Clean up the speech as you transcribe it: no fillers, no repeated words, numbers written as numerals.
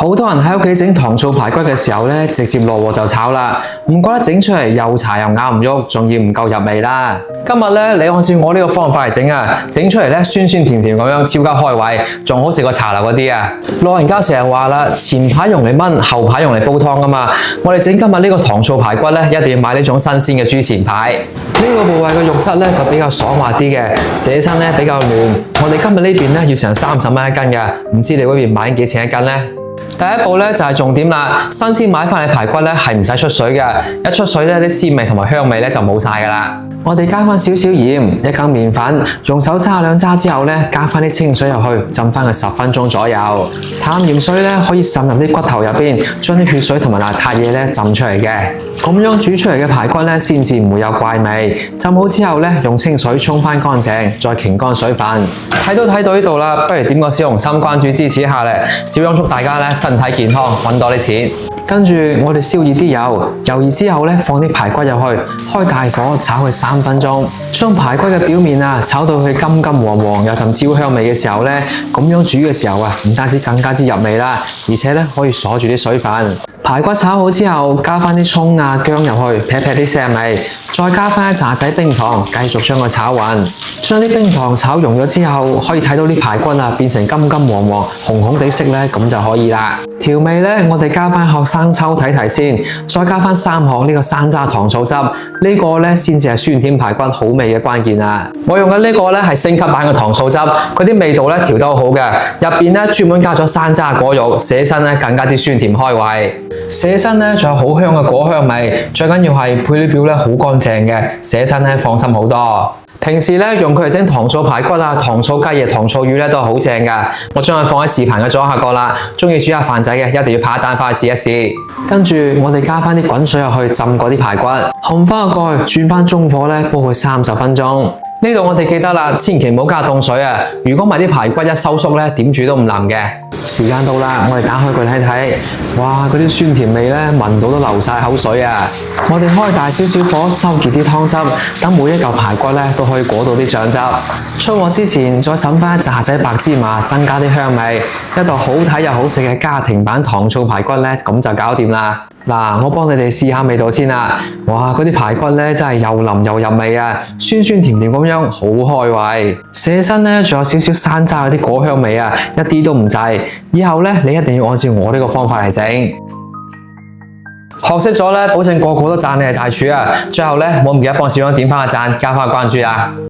好多人喺屋企整糖醋排骨嘅時候咧，直接落鑊就炒啦，唔覺得整出嚟又柴又咬唔喐，仲要唔夠入味啦。今日咧，你按照我呢個方法嚟整啊，整出嚟咧酸酸甜甜咁樣，超級開胃，仲好食過茶樓嗰啲啊！老人家成日話啦，前排用嚟燜，後排用嚟煲湯啊嘛。我哋整今日呢個糖醋排骨咧，一定要買呢種新鮮嘅豬前排。呢個部位嘅肉質咧就比較爽滑啲嘅，寫身咧比較嫩。我哋今日呢邊咧要成30蚊一斤嘅，唔知你嗰邊買幾錢一斤呢？第一步咧就係重點啦，新鮮買翻嚟排骨咧係唔使出水嘅，一出水咧啲鮮味同埋香味咧就冇晒噶啦。我哋加翻少少鹽，一羹麵粉，用手揸兩揸之後咧，加翻啲清水入去，浸翻佢10分鐘左右。淡鹽水咧可以滲入啲骨頭入邊，將啲血水同埋邋遢嘢咧浸出嚟嘅。咁樣煮出嚟嘅排骨咧，先至唔會有怪味。浸好之後咧，用清水沖翻乾淨，再擎乾水分。睇到呢度啦，不如點個小紅心關注支持一下咧，小樣祝大家咧身體健康，揾多啲錢。跟住我哋燒熱啲油，油熱之後咧放啲排骨入去，開大火炒佢3分鐘，將排骨嘅表面啊炒到佢金金黃黃有陣焦香味嘅時候咧，咁樣煮嘅時候啊，唔單止更加之入味啦，而且咧可以鎖住啲水分。排骨炒好之後，加翻啲蔥啊薑入去，撇啲腥味，再加翻一紮仔冰糖，繼續將佢炒勻。將啲冰糖炒溶咗之後，可以睇到啲排骨啊變成金金黃黃、紅紅地色咧，咁就可以啦。調味咧，我哋加翻殼生抽提提先，再加翻3殼呢個山楂糖醋汁，呢個咧先至係酸甜排骨好味嘅關鍵啊！我用嘅呢個咧係升級版嘅糖醋汁，佢啲味道咧調得好嘅，入邊咧專門加咗山楂果肉，寫身咧更加之酸甜開胃。寫身咧仲有好香嘅果香味，最緊要係配料表咧好乾淨嘅，寫身咧放心好多。平時咧用佢嚟整糖醋排骨啊、糖醋雞翼、糖醋魚咧都係好正噶。我將佢放喺視頻嘅左下角啦。中意煮下飯仔嘅一定要拍一單翻去試一試。跟住我哋加翻啲滾水入去浸過啲排骨，冚翻個蓋，轉翻中火咧煲佢30分鐘。呢度我哋記得啦，千祈唔好加凍水啊！如果唔係啲排骨一收縮咧，點煮都唔腍嘅。時間到啦，我哋打開佢睇睇，哇！嗰啲酸甜味咧，聞到都流晒口水啊！我哋開大少少火，收結啲湯汁，等每一嚿排骨咧都可以裹到啲醬汁。出鑊之前再揼翻一紮仔白芝麻，增加啲香味，一道好睇又好食嘅家庭版糖醋排骨咧，咁就搞掂啦！嗱，我幫你哋試下味道先啦。哇，嗰啲排骨咧真係又腍又入味啊，酸酸甜甜咁樣，好開胃。寫身咧仲有少少山楂嗰啲果香味啊，一啲都唔滯。以後咧你一定要按照我呢個方法嚟整。學識咗咧，保證個個都讚你係大廚啊！最後咧，唔好唔記得幫小樣點翻個讚，加翻個關注啊！